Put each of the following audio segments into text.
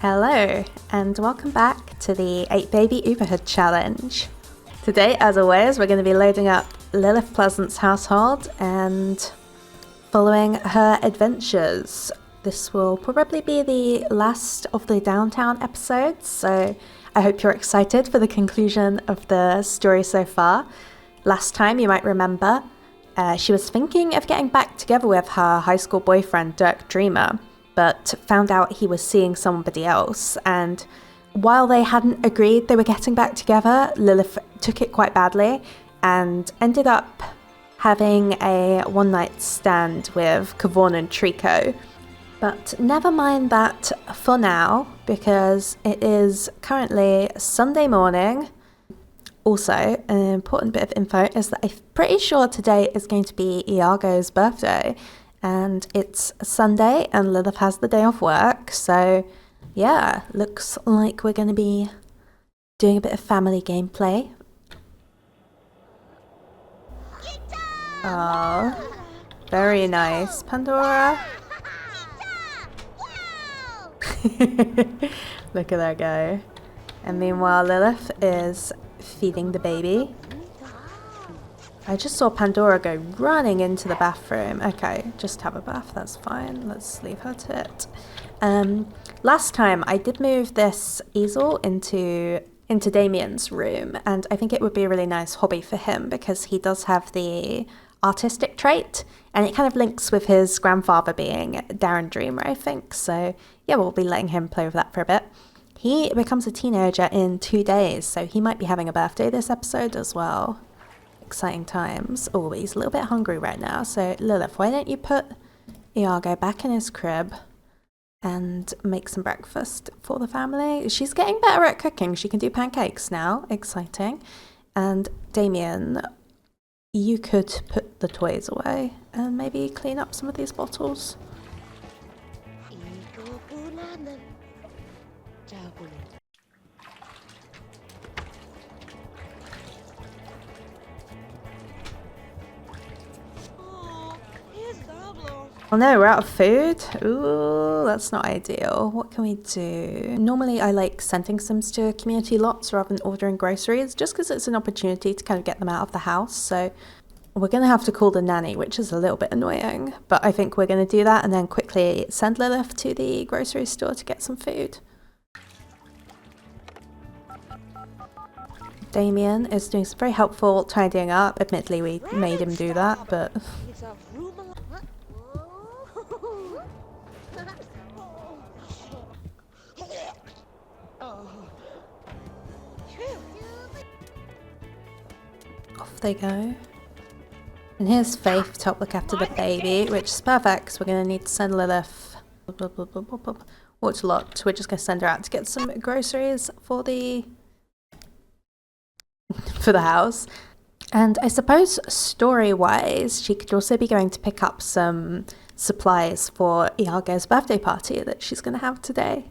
Hello, and welcome back to the 8 Baby Uberhood Challenge. Today, as always, we're going to be loading up Lilith Pleasant's household and following her adventures. This will probably be the last of the downtown episodes, so I hope you're excited for the conclusion of the story so far. Last time, you might remember, she was thinking of getting back together with her high school boyfriend, Dirk Dreamer, but found out he was seeing somebody else, and while they hadn't agreed they were getting back together, Lilith took it quite badly and ended up having a one-night stand with Kavon and Trico. But never mind that for now, because it is currently Sunday morning. Also, an important bit of info is that I'm pretty sure today is going to be Iago's birthday, and it's Sunday and Lilith has the day off work, so yeah, looks like we're going to be doing a bit of family gameplay. Oh, very nice, Pandora. Look at that go. And meanwhile, Lilith is feeding the baby. I just saw Pandora go running into the bathroom. Okay, just have a bath, that's fine. Let's leave her to it. Last time I did move this easel into Damien's room, and I think it would be a really nice hobby for him because he does have the artistic trait, and it kind of links with his grandfather being Darren Dreamer, I think. So yeah, we'll be letting him play with that for a bit. He becomes a teenager in 2 days, so he might be having a birthday this episode as well. Exciting times. Oh, he's a little bit hungry right now. So Lilith, why don't you put Iago back in his crib and make some breakfast for the family? She's getting better at cooking. She can do pancakes now. Exciting. And Damien, you could put the toys away and maybe clean up some of these bottles. Oh no, we're out of food? Ooh, that's not ideal. What can we do? Normally I like sending Sims to community lots rather than ordering groceries, just because it's an opportunity to kind of get them out of the house. So we're going to have to call the nanny, which is a little bit annoying. But I think we're going to do that and then quickly send Lilith to the grocery store to get some food. Damien is doing some very helpful tidying up. Admittedly, we made him do that, but... Off they go. And here's Faith to help look after the baby, which is perfect because we're going to need to send Lilith Waterlot. We're just going to send her out to get some groceries for the house. And I suppose story-wise, she could also be going to pick up some supplies for Iago's birthday party that she's going to have today.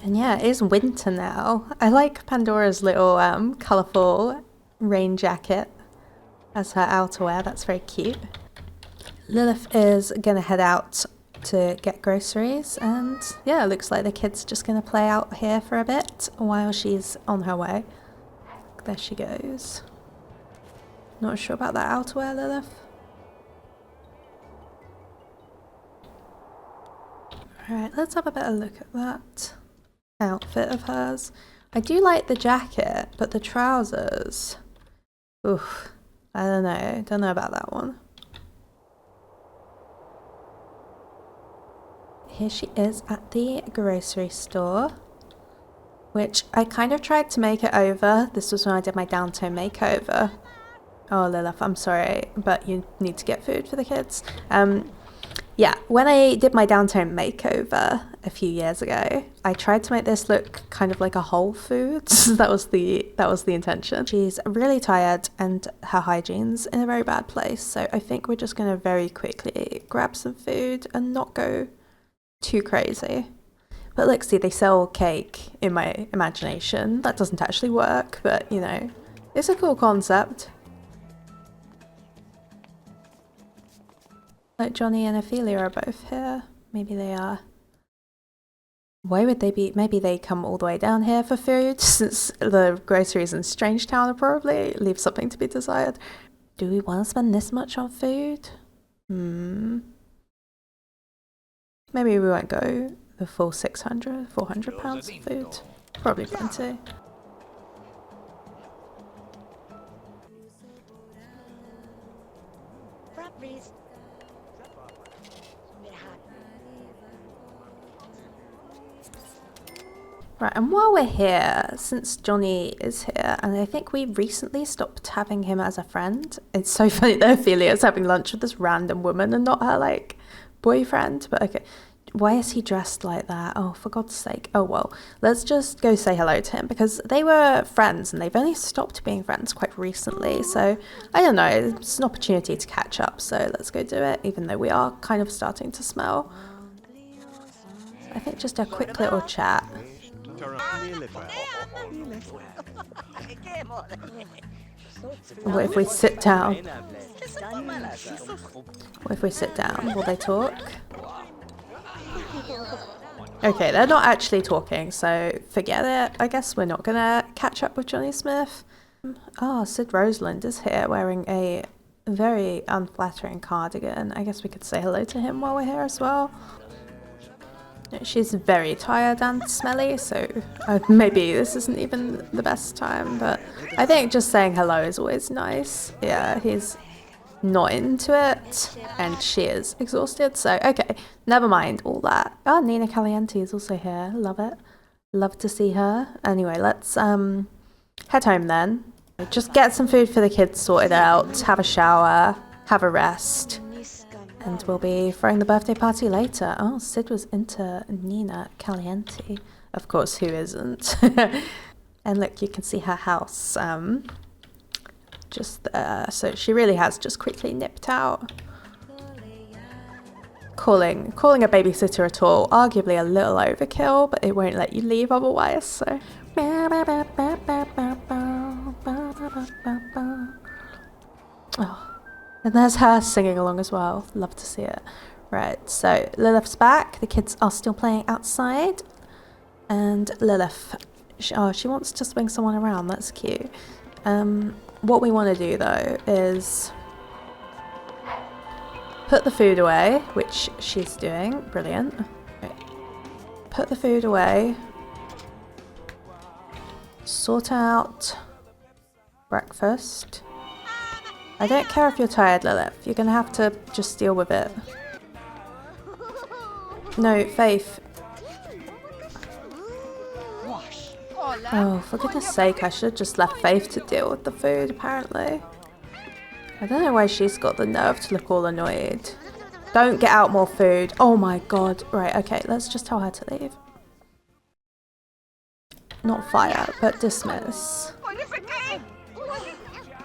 And yeah, it is winter now. I like Pandora's little colourful rain jacket as her outerwear. That's very cute. Lilith is going to head out to get groceries, and yeah, it looks like the kid's just going to play out here for a bit while she's on her way. There she goes. Not sure about that outerwear, Lilith. Alright, let's have a better look at that outfit of hers. I do like the jacket, but the trousers... Oof. I don't know about that one. Here she is at the grocery store, which I kind of tried to make it over. This was when I did my downtown makeover. Oh, Lilith, I'm sorry, but you need to get food for the kids. Yeah, when I did my downtown makeover a few years ago, I tried to make this look kind of like a Whole Foods. that was the intention. She's really tired and her hygiene's in a very bad place, so I think we're just going to very quickly grab some food and not go too crazy. But look, see, they sell cake in my imagination. That doesn't actually work, but you know, it's a cool concept. Like Johnny and Ophelia are both here. Maybe they are. Why would they be? Maybe they come all the way down here for food, since the groceries in Strangetown are probably leave something to be desired. Do we want to spend this much on food? Maybe we won't go the full 600, 400 pounds of food. Probably plenty. Right, and while we're here, since Johnny is here, and I think we recently stopped having him as a friend. It's so funny that Ophelia's having lunch with this random woman and not her, like, boyfriend. But okay, why is he dressed like that? Oh, for God's sake. Oh, well, let's just go say hello to him, because they were friends and they've only stopped being friends quite recently. So, I don't know, it's an opportunity to catch up. So let's go do it, even though we are kind of starting to smell. I think just a quick little chat. What if we sit down? What if we sit down? Will they talk? Okay, they're not actually talking, so forget it. I guess we're not gonna catch up with Johnny Smith. Oh, Sid Roseland is here wearing a very unflattering cardigan. I guess we could say hello to him while we're here as well. She's very tired and smelly, so maybe this isn't even the best time, but I think just saying hello is always nice. Yeah, he's not into it, and she is exhausted, so okay, never mind all that. Oh, Nina Caliente is also here. Love it. Love to see her. Anyway, let's head home then. Just get some food for the kids sorted out, have a shower, have a rest. And we'll be throwing the birthday party later. Oh, Sid was into Nina Caliente. Of course, who isn't? And look, you can see her house just there. So she really has just quickly nipped out. Calling a babysitter at all, arguably a little overkill, but it won't let you leave otherwise, so. Oh. And there's her singing along as well. Love to see it. Right, so Lilith's back. The kids are still playing outside. And Lilith, she wants to swing someone around. That's cute. What we want to do, though, is put the food away, which she's doing. Brilliant. Right. Put the food away. Sort out breakfast. I don't care if you're tired, Lilith. You're gonna have to just deal with it. No, Faith. Oh, for goodness sake, I should have just left Faith to deal with the food, apparently. I don't know why she's got the nerve to look all annoyed. Don't get out more food. Oh my god. Right, okay, let's just tell her to leave. Not fire, but dismiss.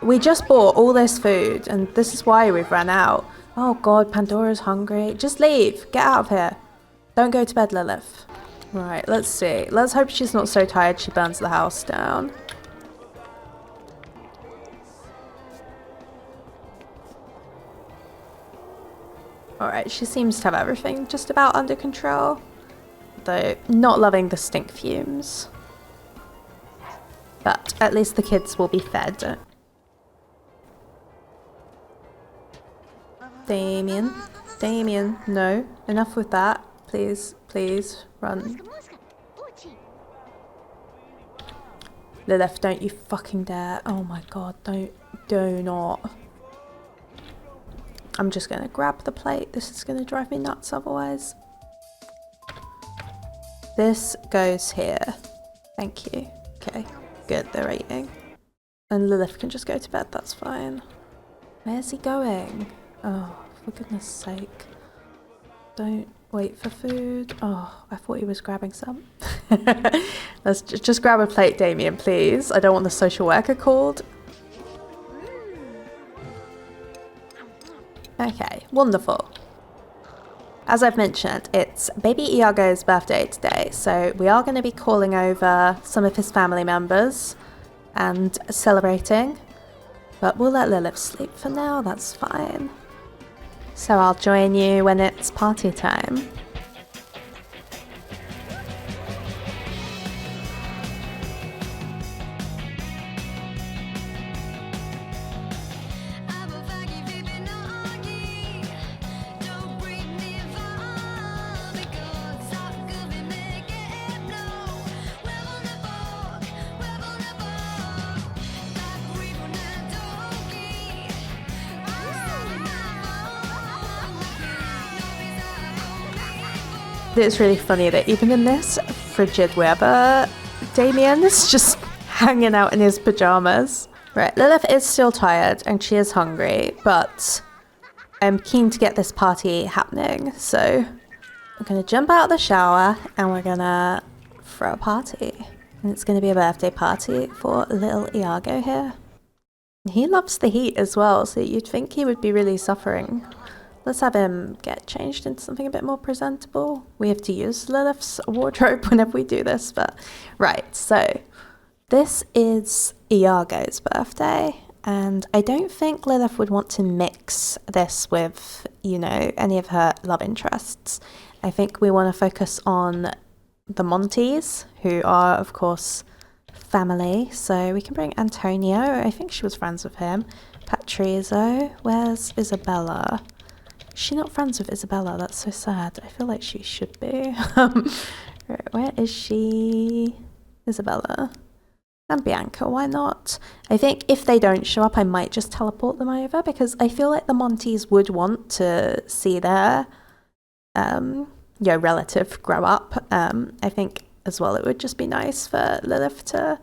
We just bought all this food, and this is why we've run out. Oh god, Pandora's hungry. Just leave. Get out of here. Don't go to bed, Lilith. Right, let's see. Let's hope she's not so tired she burns the house down. Alright, she seems to have everything just about under control. Though, not loving the stink fumes. But at least the kids will be fed. Damien, no. Enough with that. Please, run. Lilith, don't you fucking dare. Oh my god, do not. I'm just gonna grab the plate. This is gonna drive me nuts otherwise. This goes here. Thank you. Okay, good, they're eating. And Lilith can just go to bed, that's fine. Where's he going? Oh, for goodness sake. Don't wait for food. Oh, I thought he was grabbing some. Let's just grab a plate, Damien, please. I don't want the social worker called. Okay, wonderful. As I've mentioned, it's baby Iago's birthday today, so we are going to be calling over some of his family members and celebrating. But we'll let Lilith sleep for now, that's fine. So I'll join you when it's party time. it's really funny that even in this frigid weather, Damien is just hanging out in his pajamas. Right, Lilith is still tired and she is hungry, but I'm keen to get this party happening. So we're gonna jump out of the shower and we're gonna throw a party. And it's gonna be a birthday party for little Iago here. He loves the heat as well, so you'd think he would be really suffering. Let's have him get changed into something a bit more presentable. We have to use Lilith's wardrobe whenever we do this, but right, so this is Iago's birthday, and I don't think Lilith would want to mix this with, you know, any of her love interests. I think we want to focus on the Montes, who are, of course, family. So we can bring Antonio. I think she was friends with him. Patrizio. Where's Isabella? Is she not friends with Isabella? That's so sad. I feel like she should be. Right, where is she? Isabella. And Bianca, why not? I think if they don't show up, I might just teleport them over, because I feel like the Montes would want to see their relative grow up. I think as well it would just be nice for Lilith to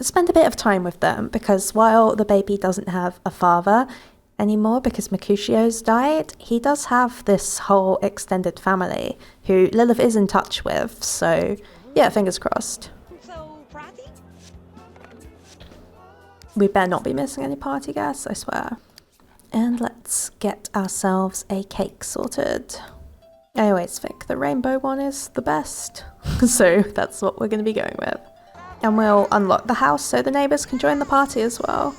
spend a bit of time with them, because while the baby doesn't have a father anymore because Mercutio's died, he does have this whole extended family who Lilith is in touch with. So yeah, fingers crossed. We better not be missing any party guests, I swear. And let's get ourselves a cake sorted. I always think the rainbow one is the best, so that's what we're going to be going with. And we'll unlock the house so the neighbours can join the party as well.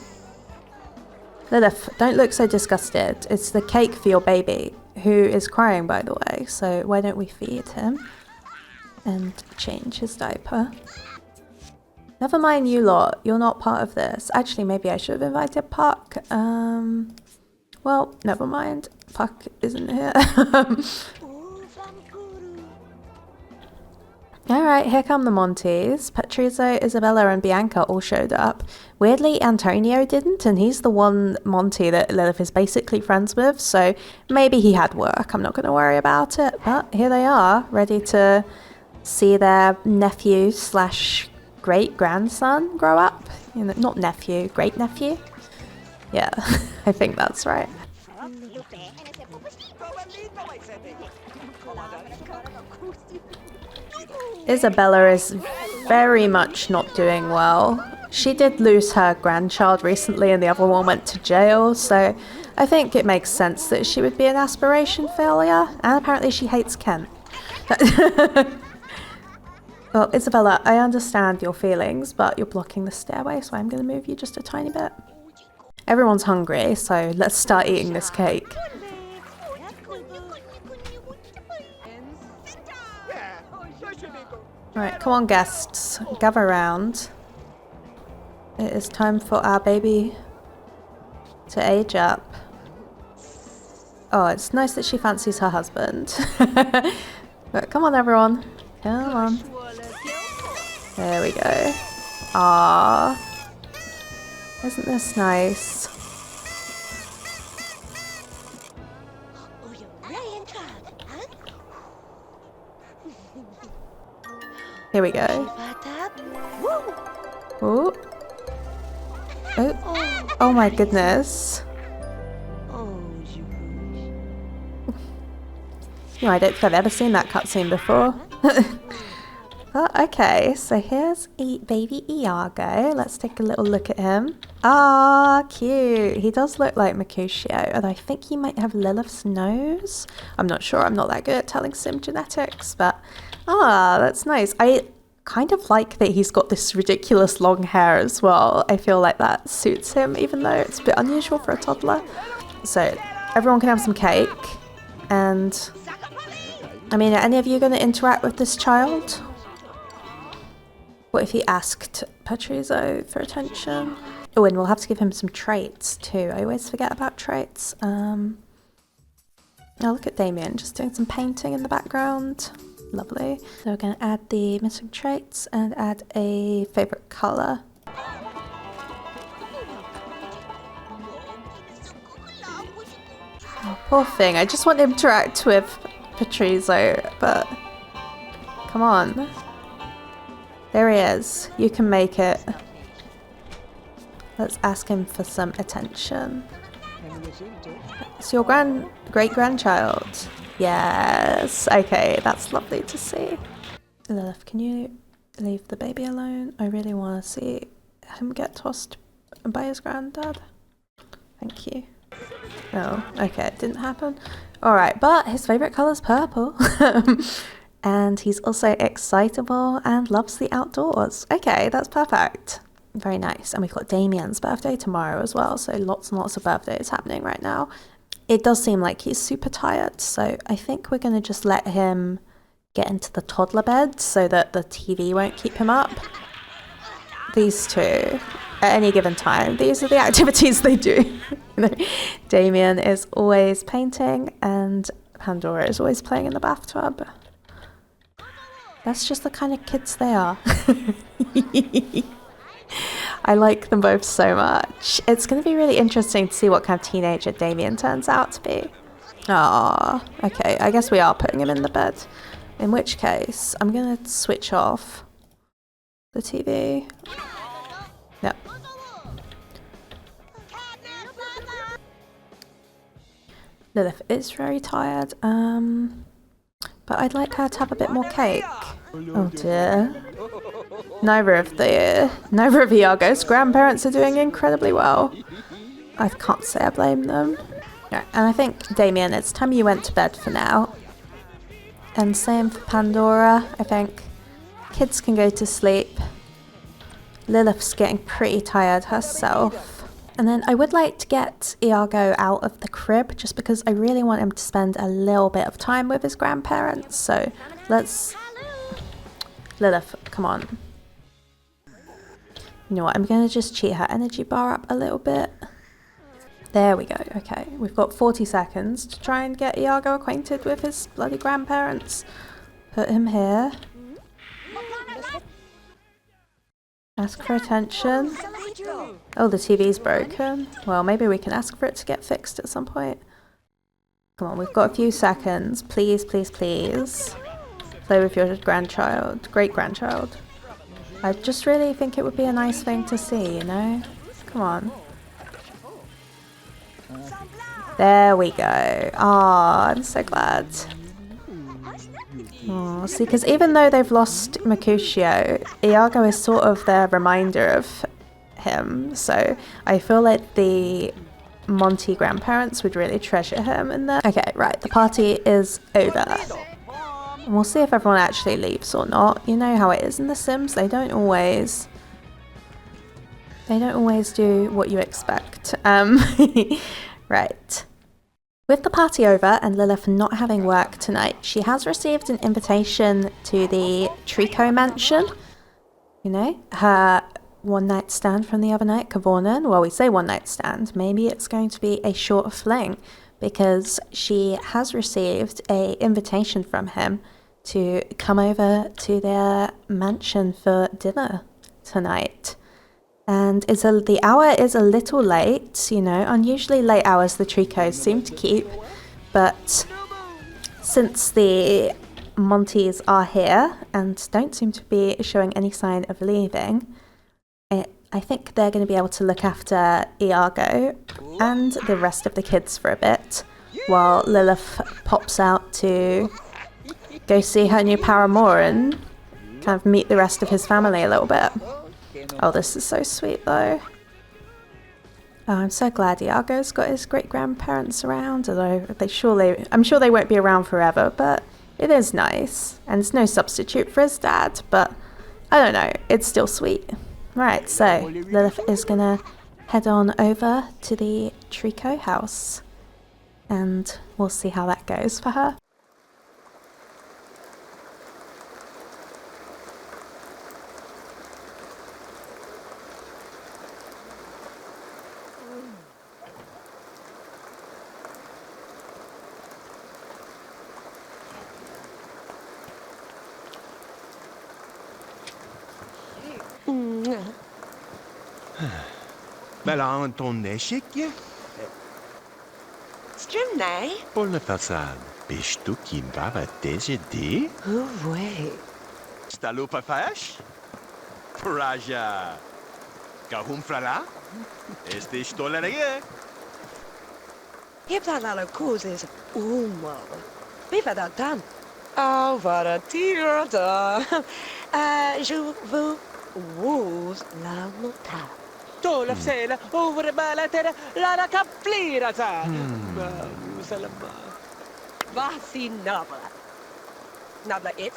Lilith, don't look so disgusted. It's the cake for your baby, who is crying, by the way, so why don't we feed him and change his diaper? Never mind you lot, you're not part of this. Actually, maybe I should have invited Puck. Well, never mind. Puck isn't here. Alright, here come the Montes. Patrizio, Isabella and Bianca all showed up. Weirdly, Antonio didn't, and he's the one Monty that Lilith is basically friends with, so maybe he had work. I'm not going to worry about it, but here they are, ready to see their nephew slash great-grandson grow up. You know, not nephew, great-nephew. Yeah, I think that's right. Isabella is very much not doing well. She did lose her grandchild recently and the other one went to jail, so I think it makes sense that she would be an aspiration failure, and apparently she hates Kent. Well, Isabella, I understand your feelings, but you're blocking the stairway, so I'm going to move you just a tiny bit. Everyone's hungry, so let's start eating this cake. Right, come on guests, gather around. It is time for our baby to age up. Oh, it's nice that she fancies her husband. But come on everyone, come on. There we go. Aww. Isn't this nice? Here we go. Ooh. Oh. Oh my goodness. No, I don't think I've ever seen that cutscene before. Oh, okay, so here's baby Iago. Let's take a little look at him. Ah, cute. He does look like Mercutio, and I think he might have Lilith's nose. I'm not sure. I'm not that good at telling sim genetics, but that's nice. I kind of like that he's got this ridiculous long hair as well. I feel like that suits him, even though it's a bit unusual for a toddler. So everyone can have some cake, and I mean, are any of you going to interact with this child? What if he asked Patrizio for attention? Oh, and we'll have to give him some traits too. I always forget about traits. Oh, look at Damien just doing some painting in the background. Lovely. So we're going to add the missing traits and add a favourite colour. Oh, poor thing. I just want to interact with Patrizio, but come on. There he is. You can make it. Let's ask him for some attention. It's your great-grandchild. Yes. Okay, that's lovely to see. Lilith, can you leave the baby alone? I really want to see him get tossed by his granddad. Thank you. Oh, okay, it didn't happen. Alright, but his favourite colour is purple. And he's also excitable and loves the outdoors. Okay, that's perfect. Very nice. And we've got Damien's birthday tomorrow as well, so lots and lots of birthdays happening right now. It does seem like he's super tired, so I think we're going to just let him get into the toddler bed so that the TV won't keep him up. These two, at any given time, these are the activities they do. Damien is always painting and Pandora is always playing in the bathtub. That's just the kind of kids they are. I like them both so much. It's going to be really interesting to see what kind of teenager Damien turns out to be. Ah, okay, I guess we are putting him in the bed. In which case, I'm going to switch off the TV. Yep. Lilith is very tired, but I'd like her to have a bit more cake. Oh dear. Neither of Iago's grandparents are doing incredibly well. I can't say I blame them. Yeah, and I think, Damien, it's time you went to bed for now. And same for Pandora, I think. Kids can go to sleep. Lilith's getting pretty tired herself. And then I would like to get Iago out of the crib just because I really want him to spend a little bit of time with his grandparents. So let's... Lilith, come on. You know what, I'm going to just cheat her energy bar up a little bit. There we go, okay. We've got 40 seconds to try and get Iago acquainted with his bloody grandparents. Put him here. Ask for attention. Oh, the TV's broken. Well, maybe we can ask for it to get fixed at some point. Come on, we've got a few seconds. Please, please, please. Play with your grandchild. Great-grandchild. I just really think it would be a nice thing to see, you know? Come on. There we go. Ah, I'm so glad. Oh, see, because even though they've lost Mercutio, Iago is sort of their reminder of him. So I feel like the Monty grandparents would really treasure him in there. Okay, right, the party is over. And we'll see if everyone actually leaves or not. You know how it is in The Sims. They don't always do what you expect. Right. With the party over and Lilith not having work tonight, she has received an invitation to the Trico mansion. You know, her one-night stand from the other night, Kvornen. Well, we say one-night stand. Maybe it's going to be a short fling because she has received an invitation from him to come over to their mansion for dinner tonight. And the hour is a little late, you know, unusually late hours the Tricos seem to keep, but since the Monties are here and don't seem to be showing any sign of leaving, I think they're going to be able to look after Iago and the rest of the kids for a bit, while Lilith pops out to go see her new paramour and kind of meet the rest of his family a little bit. Oh, this is so sweet though. Oh, I'm so glad Iago's got his great-grandparents around, although I'm sure they won't be around forever, but it is nice. And it's no substitute for his dad, but I don't know, it's still sweet. Right, so Lilith is gonna head on over to the Trico house and we'll see how that goes for her. Mela għan ton nexik, je? Strimnej? Polna fasad. Bist du Kimbaba DGD? Way. Stalupa Fash? Praja. Kahum Frala? Este Stolereie? Heb daar alle koezes. Oemaal. Viva dat dan. Oh, wat een tierda. Je veux woes la nota. Tola sela over de balatera la caplira ta. Salama. Vasi nabla. Nabla it.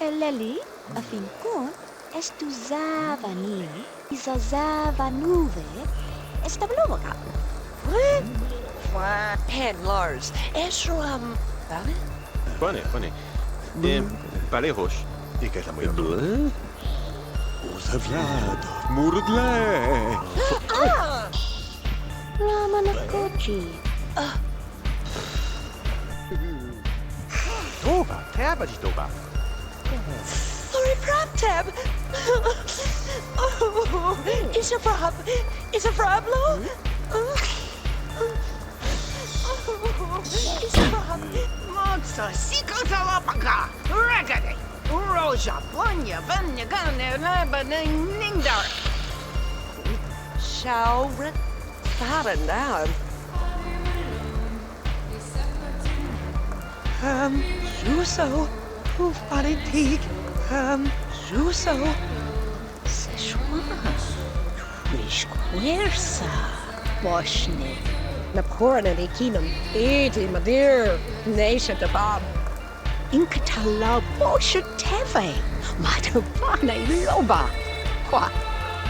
Eleli, afincon, estuzava nini, isazava nuve, establoca. Pen Lars. Esram. Vale? Funny. Palejos. Ik het mooi op. Uzavlad. Murdle. Lama na kochi. Toba. Taba de Toba. Sorry, prop tab. Oh, is a prop? Is a problem? Is a prop? Monster, Sikota Lapaka, Regade, Roja, Planya, Vanya, Gana, Nindar. Shower. Fara now. Juso, who faritig, Juso, Seshwa, Rishquersa, Boshne. Naporna de Kinum, Eti, my dear, nation the Bob. Inkatala Boshateve, Matavane Loba. Qua,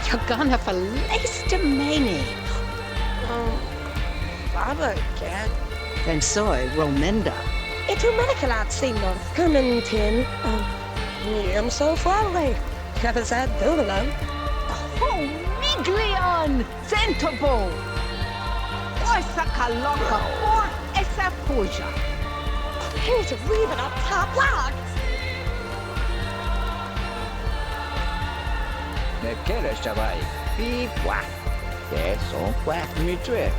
Yagana Falesta Mane. Baba again. Then soy Romenda. It's a medicalat signal. Hermantin, I'm so far away. Never said Bilderland. Oh, Miglion, Centobo. Oisa Kalonka, or Esa Puja. Here's a ribbon up top lock. Ne quieres, chaval? Pipua. Que son quack mi trip.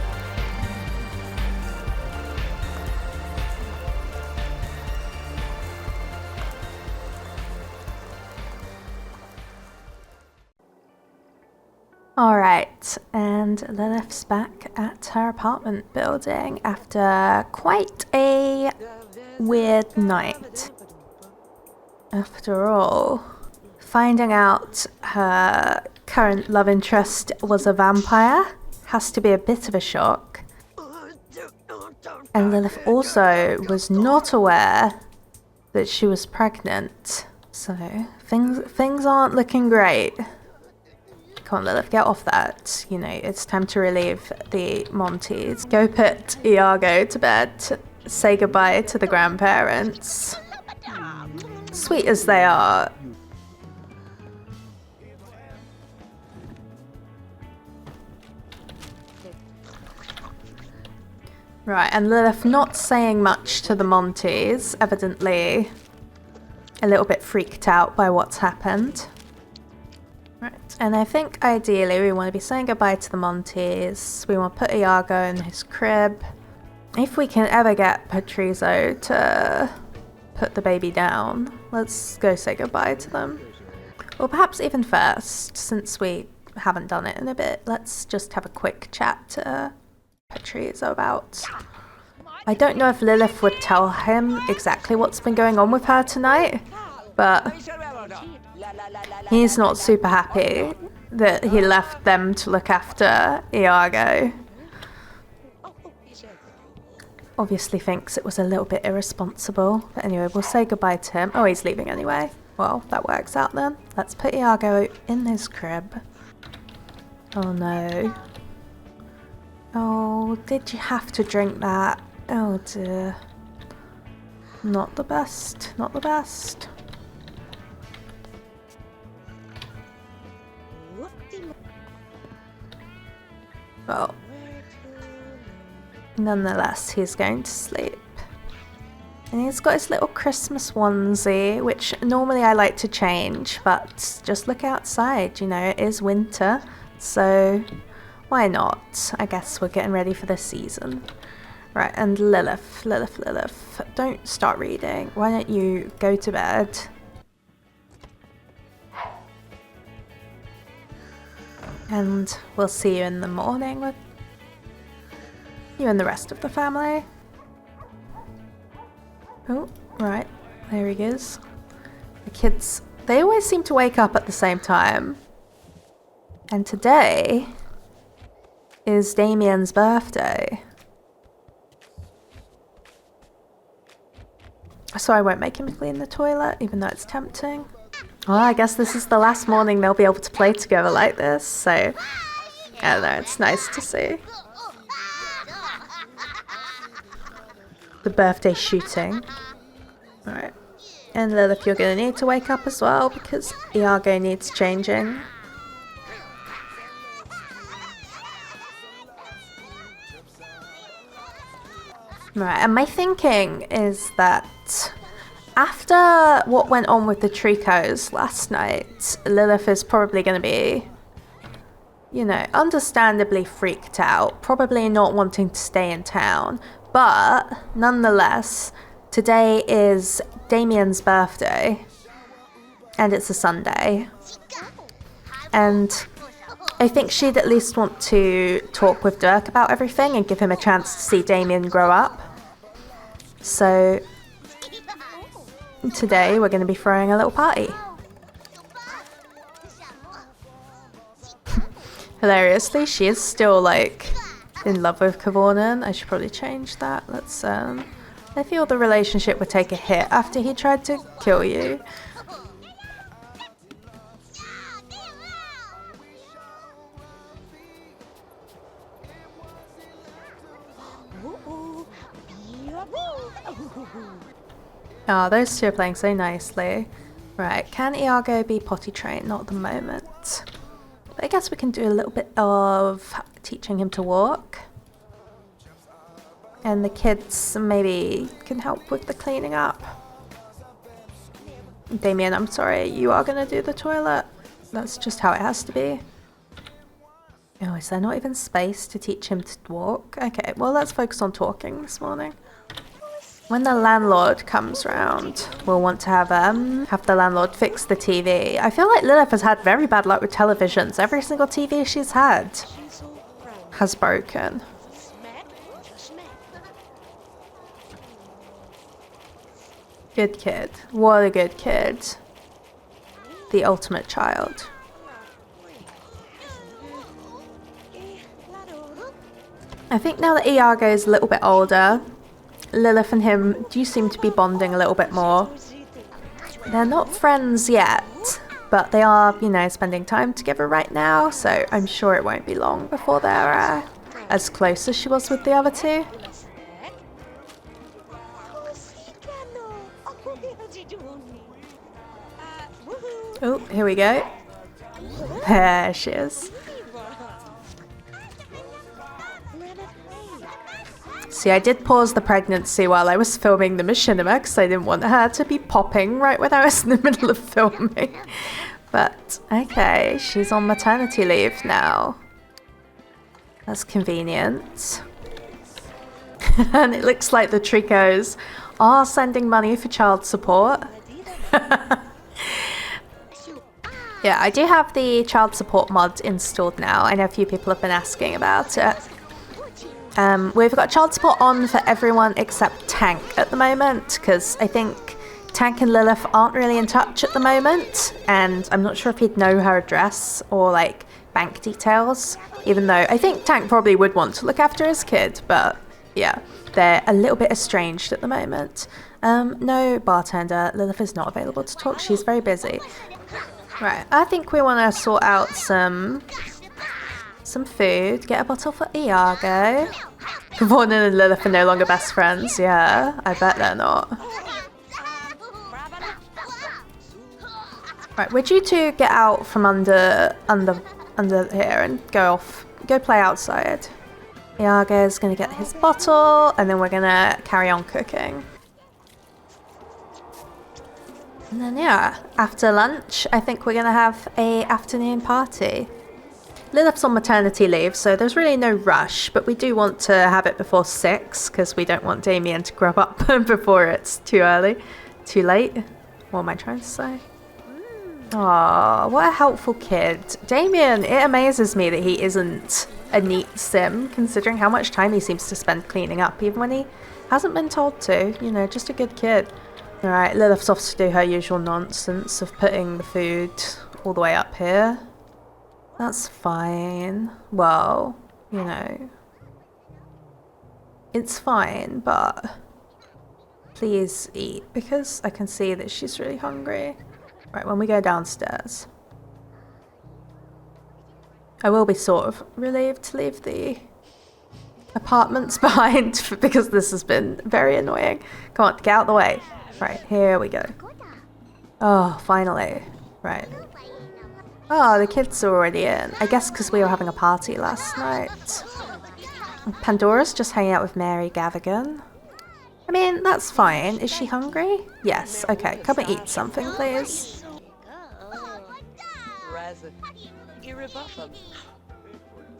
Alright, and Lilith's back at her apartment building after quite a weird night. After all, finding out her current love interest was a vampire has to be a bit of a shock. And Lilith also was not aware that she was pregnant, so things aren't looking great. Come on, Lilith, get off that. You know, it's time to relieve the Monties. Go put Iago to bed. Say goodbye to the grandparents. Sweet as they are. Right, and Lilith not saying much to the Monties, evidently a little bit freaked out by what's happened. Right, and I think ideally we want to be saying goodbye to the Monties. We want to put Iago in his crib. If we can ever get Patrizo to put the baby down, let's go say goodbye to them. Or perhaps even first, since we haven't done it in a bit, let's just have a quick chat to Patrizo about... I don't know if Lilith would tell him exactly what's been going on with her tonight, but he's not super happy that he left them to look after Iago. Obviously thinks it was a little bit irresponsible, but anyway, we'll say goodbye to him. Oh, he's leaving anyway. Well, that works out then. Let's put Iago in his crib. Oh no. Oh, did you have to drink that? Oh dear. Not the best, not the best. Well, nonetheless, he's going to sleep. And he's got his little Christmas onesie, which normally I like to change, but just look outside, you know, it is winter, so why not? I guess we're getting ready for the season. Right, and Lilith. Don't start reading. Why don't you go to bed? And we'll see you in the morning with you and the rest of the family. Oh, right. There he is. The kids, they always seem to wake up at the same time. And today is Damien's birthday. So I won't make him clean the toilet, even though it's tempting. Well, I guess this is the last morning they'll be able to play together like this, so I don't know, it's nice to see. The birthday shooting. Alright. And Lilith, you're gonna need to wake up as well because Iago needs changing. Right, and my thinking is that after what went on with the Tricos last night, Lilith is probably going to be, you know, understandably freaked out, probably not wanting to stay in town, but nonetheless, today is Damien's birthday, and it's a Sunday, and I think she'd at least want to talk with Dirk about everything and give him a chance to see Damien grow up. So today we're going to be throwing a little party. Hilariously, she is still like in love with Kvornen. I should probably change that. Let's I feel the relationship would take a hit after he tried to kill you. Oh, those two are playing so nicely. Right, can Iago be potty trained? Not at the moment. But I guess we can do a little bit of teaching him to walk. And the kids maybe can help with the cleaning up. Damien, I'm sorry, you are going to do the toilet. That's just how it has to be. Oh, is there not even space to teach him to walk? Okay, well, let's focus on talking this morning. When the landlord comes round, we'll want to have the landlord fix the TV. I feel like Lilith has had very bad luck with televisions. Every single TV she's had has broken. Good kid. What a good kid. The ultimate child. I think now that Iago is a little bit older, Lilith and him do seem to be bonding a little bit more. They're not friends yet, but they are, you know, spending time together right now, so I'm sure it won't be long before they're as close as she was with the other two. Oh, here we go. There she is. See, I did pause the pregnancy while I was filming the machinima because I didn't want her to be popping right when I was in the middle of filming. But, okay, she's on maternity leave now. That's convenient. And it looks like the Tricos are sending money for child support. Yeah, I do have the child support mod installed now. I know a few people have been asking about it. We've got child support on for everyone except Tank at the moment, because I think Tank and Lilith aren't really in touch at the moment, and I'm not sure if he'd know her address or like bank details, even though I think Tank probably would want to look after his kid, but yeah, they're a little bit estranged at the moment. No bartender, Lilith is not available to talk, she's very busy. Right, I think we want to sort out some food, get a bottle for Iago. Kvornen and Lilith are no longer best friends, yeah, I bet they're not. Right, would you two get out from under here and go play outside? Iago's gonna get his bottle, and then we're gonna carry on cooking. And then yeah, after lunch, I think we're gonna have a afternoon party. Lilith's on maternity leave, so there's really no rush, but we do want to have it before 6 because we don't want Damien to grow up before it's too early, too late. What am I trying to say? Aw, what a helpful kid. Damien, it amazes me that he isn't a neat sim, considering how much time he seems to spend cleaning up, even when he hasn't been told to. You know, just a good kid. Alright, Lilith's off to do her usual nonsense of putting the food all the way up here. That's fine. Well, you know, it's fine, but please eat because I can see that she's really hungry. Right, when we go downstairs, I will be sort of relieved to leave the apartments behind because this has been very annoying. Come on, get out of the way. Right, here we go. Oh, finally. Right. Oh, the kids are already in. I guess because we were having a party last night. Pandora's just hanging out with Mary Gavigan. I mean, that's fine. Is she hungry? Yes. Okay, come and eat something, please.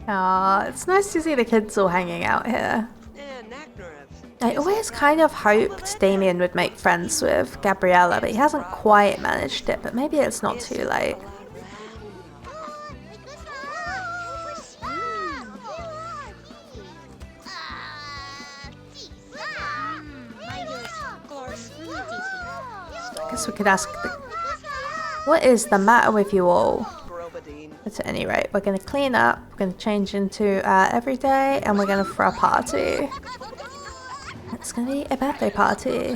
Aw, it's nice to see the kids all hanging out here. I always kind of hoped Damien would make friends with Gabriella, but he hasn't quite managed it, but maybe it's not too late. Guess we could ask what is the matter with you all? But at any rate, we're going to clean up, we're going to change into every day, and we're going to throw a party. It's going to be a birthday party.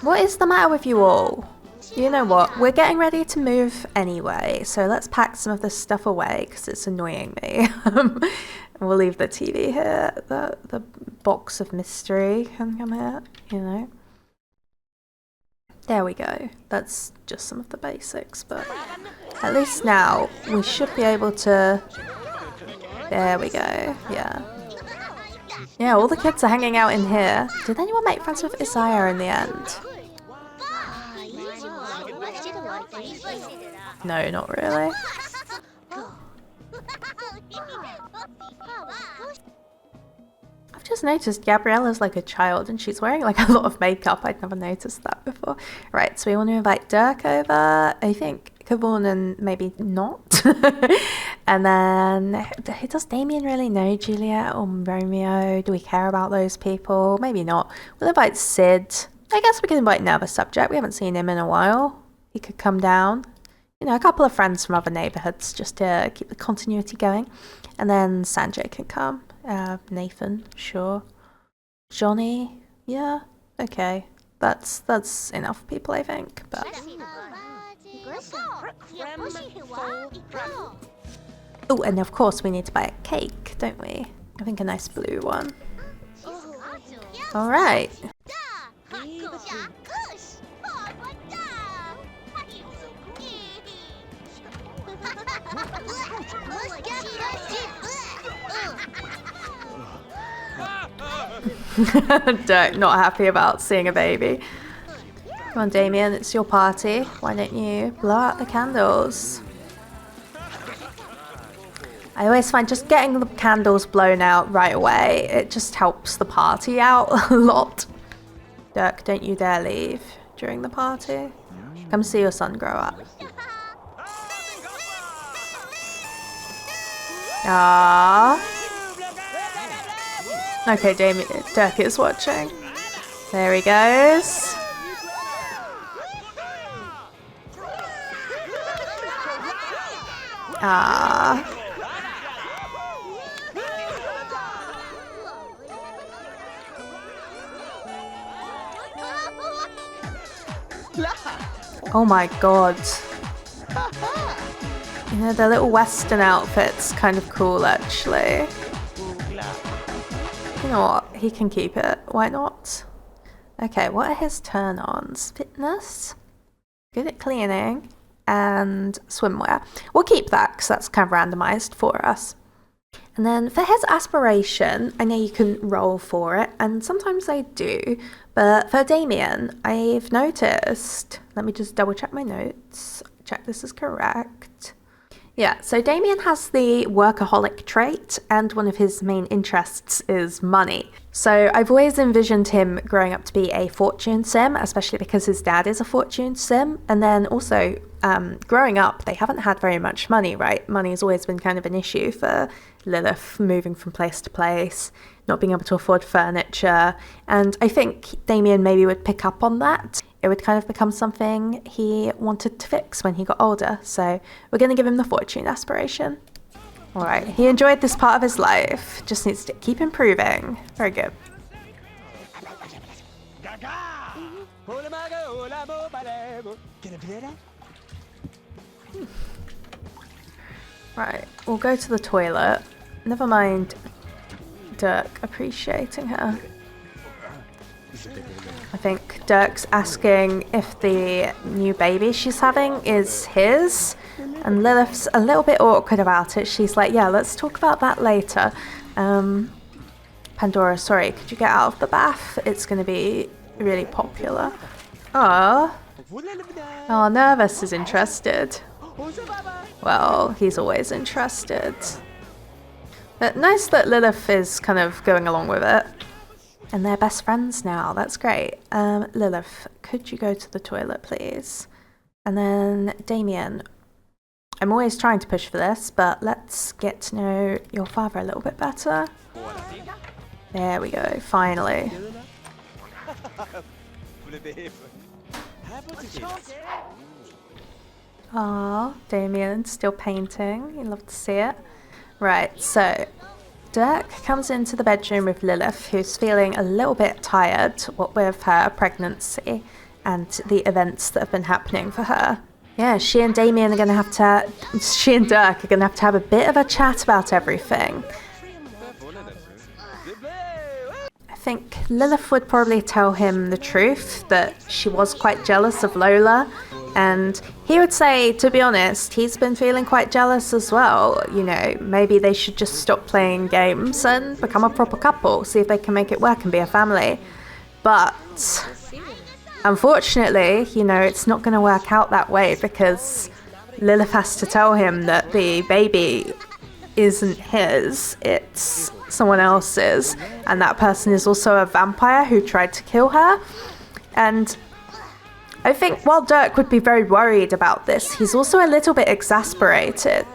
What is the matter with you all? You know what, we're getting ready to move anyway, so let's pack some of this stuff away because it's annoying me. We'll leave the TV here, the box of mystery can come here, you know. There we go, that's just some of the basics, but at least now we should be able to, there we go, yeah. Yeah, all the kids are hanging out in here. Did anyone make friends with Isaiah in the end? No, not really. I've just noticed Gabriella's like a child and she's wearing like a lot of makeup. I'd never noticed that before. Right, so we want to invite Dirk over. I think Kavon and maybe not. And then, does Damien really know Juliet or Romeo? Do we care about those people? Maybe not. We'll invite Sid. I guess we can invite another subject. We haven't seen him in a while. He could come down. You know, a couple of friends from other neighborhoods just to keep the continuity going. And then Sanjay can come. Nathan, sure. Johnny, yeah, okay. That's enough people, I think. But oh, and of course we need to buy a cake, don't we? I think a nice blue one. All right. Dirk not happy about seeing a baby. Come on, Damien, it's your party. Why don't you blow out the candles? I always find just getting the candles blown out right away, it just helps the party out a lot. Dirk, don't you dare leave during the party. Come see your son grow up. Ah. Okay, Dirk is watching. There he goes. Ah. Oh my god. You know, the little Western outfit's kind of cool, actually. You know what? He can keep it. Why not? Okay, what are his turn-ons? Fitness, good at cleaning, and swimwear. We'll keep that because that's kind of randomized for us. And then for his aspiration, I know you can roll for it, and sometimes I do, but for Damien, I've noticed, let me just double check my notes, check this is correct. Yeah, so Damien has the workaholic trait, and one of his main interests is money. So I've always envisioned him growing up to be a fortune sim, especially because his dad is a fortune sim. And then also, growing up, they haven't had very much money, right? Money has always been kind of an issue for Lilith, moving from place to place, not being able to afford furniture. And I think Damien maybe would pick up on that. It would kind of become something he wanted to fix when he got older. So we're going to give him the fortune aspiration. All right, he enjoyed this part of his life. Just needs to keep improving. Very good. Right, we'll go to the toilet. Never mind Dirk appreciating her. I think Dirk's asking if the new baby she's having is his, and Lilith's a little bit awkward about it. She's like, yeah, let's talk about that later. Pandora, sorry, could you get out of the bath? It's going to be really popular. Oh, Nervous is interested. Well, he's always interested. But nice that Lilith is kind of going along with it. And they're best friends now. That's great. Lilith, could you go to the toilet, please? And then Damien. I'm always trying to push for this, but let's get to know your father a little bit better. There we go, finally. Aw, Damien, still painting. You love to see it. Right, so Dirk comes into the bedroom with Lilith, who's feeling a little bit tired, what with her pregnancy and the events that have been happening for her. Yeah, she and Dirk are going to have to have a bit of a chat about everything. I think Lilith would probably tell him the truth, that she was quite jealous of Lola. And he would say, to be honest, he's been feeling quite jealous as well. You know, maybe they should just stop playing games and become a proper couple, see if they can make it work and be a family. But unfortunately, you know, it's not going to work out that way, because Lilith has to tell him that the baby isn't his, it's someone else's. And that person is also a vampire who tried to kill her. And I think while Dirk would be very worried about this, he's also a little bit exasperated.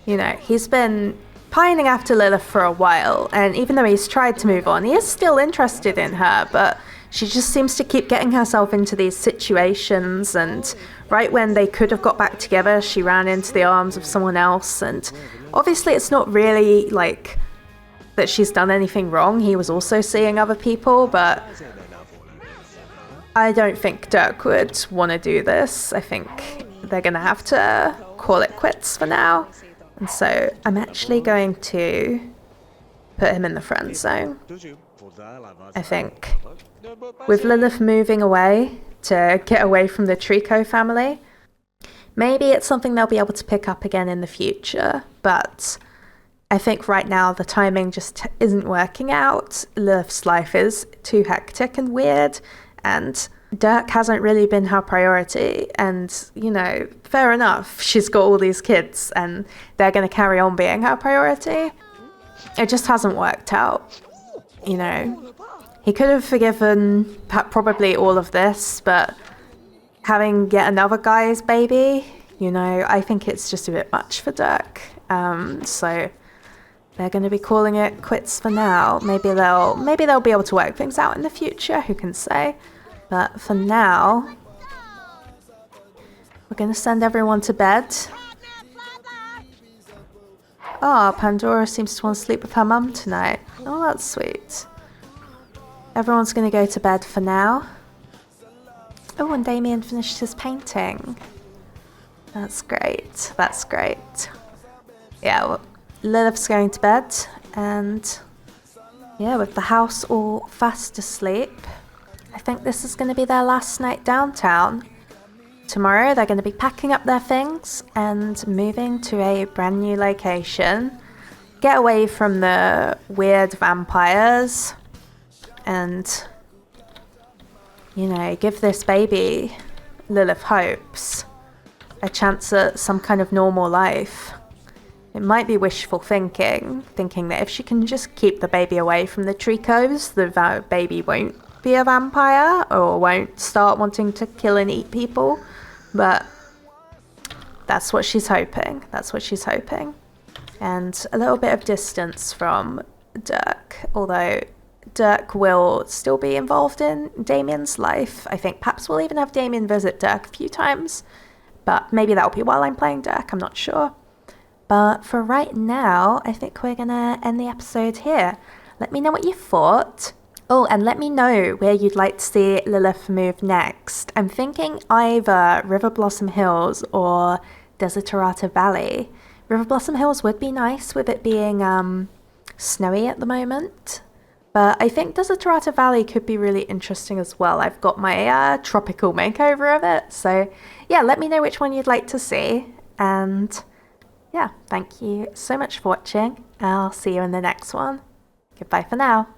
You know, he's been pining after Lilith for a while, and even though he's tried to move on, he is still interested in her, but she just seems to keep getting herself into these situations, and right when they could have got back together, she ran into the arms of someone else. And obviously it's not really like that she's done anything wrong. He was also seeing other people, but I don't think Dirk would want to do this. I think they're going to have to call it quits for now. And so I'm actually going to put him in the friend zone. I think with Lilith moving away to get away from the Trico family, maybe it's something they'll be able to pick up again in the future. But I think right now the timing just isn't working out. Lilith's life is too hectic and weird, and Dirk hasn't really been her priority. And, you know, fair enough, she's got all these kids and they're going to carry on being her priority. It just hasn't worked out. You know, he could have forgiven probably all of this, but having yet another guy's baby, you know, I think it's just a bit much for Dirk. So they're going to be calling it quits for now. Maybe they'll be able to work things out in the future, who can say. But for now, we're going to send everyone to bed. Oh, Pandora seems to want to sleep with her mum tonight. Oh, that's sweet. Everyone's going to go to bed for now. Oh, and Damien finished his painting. That's great. That's great. Yeah, well, Lilith's going to bed, and yeah, with the house all fast asleep, I think this is going to be their last night downtown. tomorrow they're going to be packing up their things and moving to a brand new location. Get away from the weird vampires and, you know, give this baby, Lilith hopes, a chance at some kind of normal life. It might be wishful thinking that if she can just keep the baby away from the Tricos, the baby won't be a vampire or won't start wanting to kill and eat people. But that's what she's hoping. That's what she's hoping. And a little bit of distance from Dirk, although Dirk will still be involved in Damien's life. I think perhaps we'll even have Damien visit Dirk a few times, but maybe that'll be while I'm playing Dirk, I'm not sure. But for right now, I think we're gonna end the episode here. Let me know what you thought. Oh, and let me know where you'd like to see Lilith move next. I'm thinking either River Blossom Hills or Desiderata Valley. River Blossom Hills would be nice with it being snowy at the moment. But I think Desiderata Valley could be really interesting as well. I've got my tropical makeover of it. So yeah, let me know which one you'd like to see. And yeah, thank you so much for watching. I'll see you in the next one. Goodbye for now.